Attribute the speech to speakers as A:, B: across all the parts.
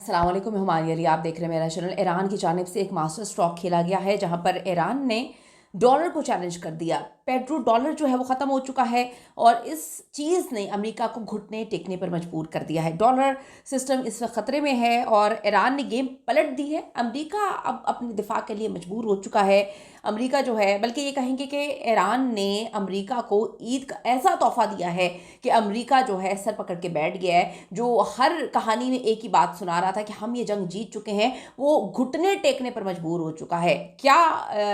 A: अस्सलाम वालेकुम, मैं हुमायूं अली। आप देख रहे हैं मेरा चैनल। ईरान की जानिब से एक मास्टर स्ट्रोक खेला गया है जहां पर ईरान ने डॉलर को चैलेंज कर दिया। पेट्रो डॉलर जो है वो ख़त्म हो चुका है और इस चीज़ ने अमेरिका को घुटने टेकने पर मजबूर कर दिया है। डॉलर सिस्टम इस वक्त ख़तरे में है और ईरान ने गेम पलट दी है। अमेरिका अब अपने दिफा के लिए मजबूर हो चुका है। अमेरिका जो है, बल्कि ये कहेंगे कि ईरान ने अमेरिका को ईद का ऐसा तोहफा दिया है कि अमेरिका जो है सर पकड़ के बैठ गया है। जो हर कहानी में एक ही बात सुना रहा था कि हम ये जंग जीत चुके हैं, वो घुटने टेकने पर मजबूर हो चुका है। क्या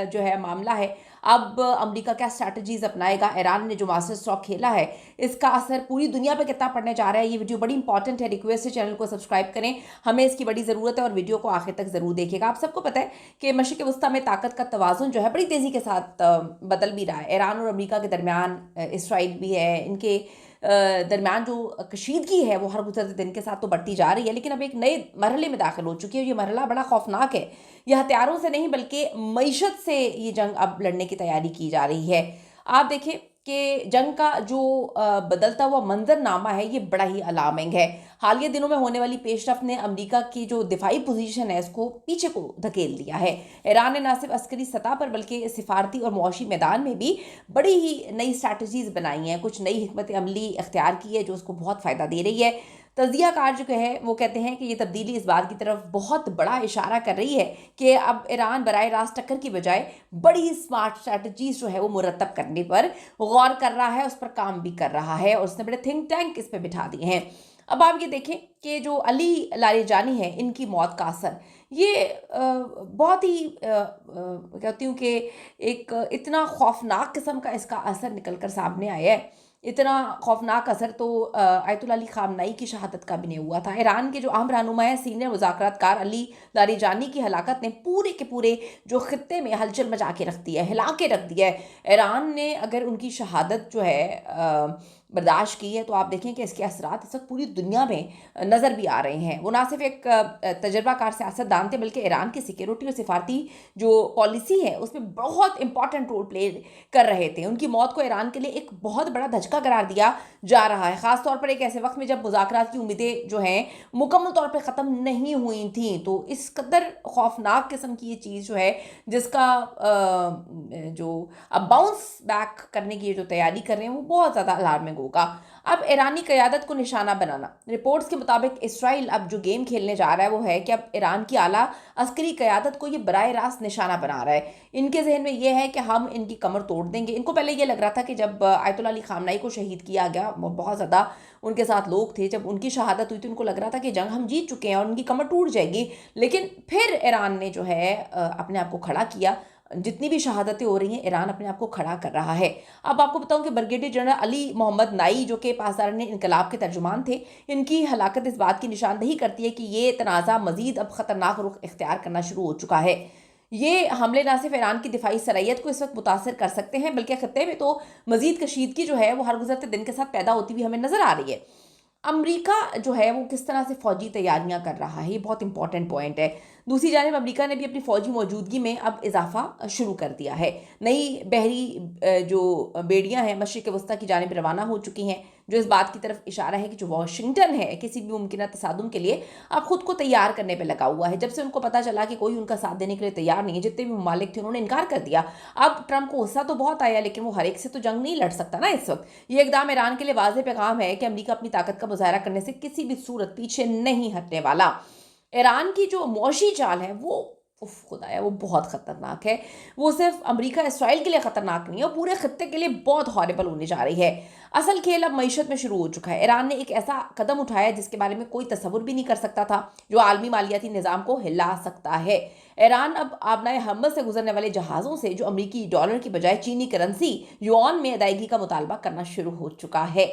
A: जो है मामला है, अब अमेरिका क्या स्ट्रैटेजीज अपनाएगा? ईरान ने जो मास्टर स्ट्रोक खेला है, इसका असर पूरी दुनिया पे कितना पड़ने जा रहा है? ये वीडियो बड़ी इंपॉर्टेंट है। रिक्वेस्ट है चैनल को सब्सक्राइब करें, हमें इसकी बड़ी ज़रूरत है और वीडियो को आखिर तक ज़रूर देखिएगा। आप सबको पता है कि मशरिक़ वस्ता में ताकत का तवाज़ुन जो है बड़ी तेज़ी के साथ बदल भी रहा है। ईरान और अमेरिका के दरमियान इसराइल भी है, इनके दरमियान जो कशीदगी है वो हर गुजरते दिन के साथ तो बढ़ती जा रही है, लेकिन अब एक नए मरहले में दाखिल हो चुकी है। ये मरहला बड़ा खौफनाक है। यह हथियारों से नहीं बल्कि मईशत से ये जंग अब लड़ने की तैयारी की जा रही है। आप देखें कि जंग का जो बदलता हुआ मंजरनामा है ये बड़ा ही अलार्मिंग है। हालिया दिनों में होने वाली पेशरफ ने अमेरिका की जो दिफाई पोजीशन है उसको पीछे को धकेल दिया है। ईरान ने न सिर्फ अस्करी सतह पर बल्कि सिफारती और मुआशी मैदान में भी बड़ी ही नई स्ट्रैटेजीज बनाई हैं, कुछ नई हिकमत अमली इख्तियार की है जो उसको बहुत फ़ायदा दे रही है। तजिया कार जो है वो कहते हैं कि ये तब्दीली इस बात की तरफ बहुत बड़ा इशारा कर रही है कि अब ईरान बराह रास्त टक्कर की बजाय बड़ी स्मार्ट स्ट्रैटेजीज जो है वो मुरतब करने पर गौर कर रहा है, उस पर काम भी कर रहा है और उसने बड़े थिंक टैंक इस पर बिठा दिए हैं। अब आप ये देखें कि जो अली लारीजानी है, इनकी मौत का असर ये बहुत ही कहती हूँ कि एक इतना खौफनाक किस्म का इसका असर निकल कर सामने आया है। इतना खौफनाक असर तो आयतुल्लाह अली खामनाई की शहादत का भी नहीं हुआ था। ईरान के जो अहम रहनुमा है, सीनियर मुज़ाकरातकार अली लारीजानी की हलाकत ने पूरे के पूरे जो खत्ते में हलचल मचा के रख दिया है, हिला के रख दिया है। ईरान ने अगर उनकी शहादत जो है बर्दाश्त की है तो आप देखें कि इसके असरात इस वक्त पूरी दुनिया में नज़र भी आ रहे हैं। वो ना सिर्फ एक तजर्बाकार सियासतदान थे बल्कि ईरान की सिक्योरिटी और सिफारती जो पॉलिसी है उसमें बहुत इंपॉर्टेंट रोल प्ले कर रहे थे। उनकी मौत को ईरान के लिए एक बहुत बड़ा धचका करार दिया जा रहा है, ख़ासतौर पर एक ऐसे वक्त में जब मुज़ाकरात की उम्मीदें जो हैं मुकम्मल तौर पर ख़त्म नहीं हुई थी। तो इस कदर खौफनाक किस्म की ये चीज़ जो है जिसका जो अब बाउंस बैक करने की जो तैयारी कर रहे हैं वो बहुत ज़्यादा अलार्मिंग होगा। अब ईरानी क़यादत को निशाना बनाना, रिपोर्ट्स के मुताबिक इसराइल अब जो गेम खेलने जा रहा है वो है कि अब ईरान की आला अस्करी क़यादत को ये बराह रास्त निशाना बना रहा है। इनके जहन में ये है कि हम इनकी कमर तोड़ देंगे। इनको पहले ये लग रहा था कि जब आयतुल्लाह अली खामनाई को शहीद किया गया, बहुत ज़्यादा उनके साथ लोग थे, जब उनकी शहादत हुई तो उनको लग रहा था कि जंग हम जीत चुके हैं और उनकी कमर टूट जाएगी। लेकिन फिर ईरान ने जो है अपने आप को खड़ा किया। जितनी भी शहादतें हो रही हैं, ईरान अपने आप को खड़ा कर रहा है। अब आपको बताऊं कि ब्रिगेडियर जनरल अली मोहम्मद नाई जो कि पासदारान इनकलाब के तर्जुमान थे, इनकी हलाकत इस बात की निशानदही करती है कि ये तनाज़ा मज़ीद अब ख़तरनाक रुख इख्तियार करना शुरू हो चुका है। ये हमले ना सिर्फ ईरान की दिफाई सलाहियत को इस वक्त मुतासर कर सकते हैं बल्कि खत्ते में तो मज़ीद कशीदगी जो है वो हर गुजरते दिन के साथ पैदा होती हुई हमें नज़र आ रही है। अमेरिका जो है वो किस तरह से फ़ौजी तैयारियां कर रहा है, ये बहुत इंपॉर्टेंट पॉइंट है। दूसरी जानिब अमेरिका ने भी अपनी फ़ौजी मौजूदगी में अब इजाफा शुरू कर दिया है। नई बहरी जो बेड़ियां हैं मशरिक़ वस्ता की जानिब रवाना हो चुकी हैं, जो इस बात की तरफ इशारा है कि जो वाशिंगटन है किसी भी मुमकिन तसादुम के लिए अब खुद को तैयार करने पर लगा हुआ है। जब से उनको पता चला कि कोई उनका साथ देने के लिए तैयार नहीं है, जितने भी ममालिक थे उन्होंने इनकार कर दिया। अब ट्रंप को गुस्सा तो बहुत आया, लेकिन वो हर एक से तो जंग नहीं लड़ सकता ना इस वक्त। ये इकदाम ईरान के लिए वाज़ेह पैगाम है कि अमेरिका अपनी ताकत का मुजाहरा करने से किसी भी सूरत पीछे नहीं हटने वाला। ईरान की जो मुआशी चाल है वो खुदाया वो बहुत ख़तरनाक है। वो सिर्फ अमेरिका इसराइल के लिए ख़तरनाक नहीं है, वो पूरे खत्ते के लिए बहुत हॉरेबल होने जा रही है। असल खेल अब मईशत में शुरू हो चुका है। ईरान ने एक ऐसा कदम उठाया जिसके बारे में कोई तसव्वुर भी नहीं कर सकता था, जो आलमी मालियाती निज़ाम को हिला सकता है। ईरान अब आबनाए हम्मस से गुजरने वाले जहाज़ों से जो अमरीकी डॉलर की बजाय चीनी करेंसी युआन में अदायगी का मुतालबा करना शुरू हो चुका है।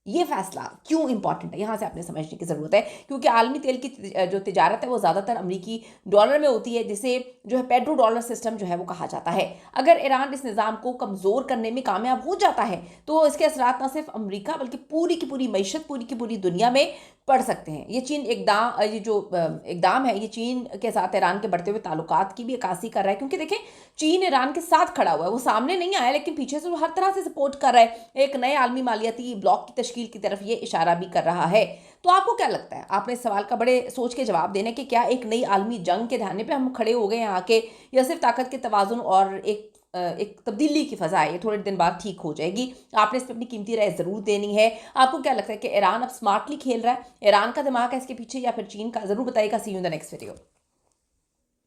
A: ये फैसला क्यों इंपॉर्टेंट है, यहाँ से आपने समझने की ज़रूरत है, क्योंकि आलमी तेल की जो तिजारत है वो ज़्यादातर अमरीकी डॉलर में होती है, जिसे जो है पेट्रो डॉलर सिस्टम जो है वो कहा जाता है। अगर ईरान इस निज़ाम को कमज़ोर करने में कामयाब हो जाता है तो इसके असरात न सिर्फ अमरीका बल्कि पूरी की पूरी मईशत, पूरी की पूरी दुनिया में पड़ सकते हैं। ये चीन ये जो इकदाम है ये चीन के साथ ईरान के बढ़ते हुए ताल्लुकात की भी अक्कासी कर रहा है, क्योंकि देखें चीन ईरान के साथ खड़ा हुआ है। वो सामने नहीं आया लेकिन पीछे से वो हर तरह से सपोर्ट कर रहा है। एक नए आलमी मालियाती ब्लॉक की تشکیل کی طرف یہ اشارہ بھی کر رہا ہے۔ تو آپ کو کیا لگتا ہے؟ آپ نے اس سوال کا بڑے سوچ کے جواب دینے کہ کیا ایک نئی عالمی جنگ کے دھانے پہ ہم کھڑے ہو گئے ہیں آ کے، یا صرف طاقت کے توازن اور ایک تبدیلی کی فضا ہے، یہ تھوڑے دن بعد ٹھیک ہو جائے گی؟ آپ نے اس پہ اپنی قیمتی رائے ضرور دینی ہے۔ آپ کو کیا لگتا ہے کہ ایران اب سمارٹلی کھیل رہا ہے، ایران کا دماغ ہے اس کے پیچھے یا پھر چین کا؟ ضرور بتائیے گا۔ See you in the next video.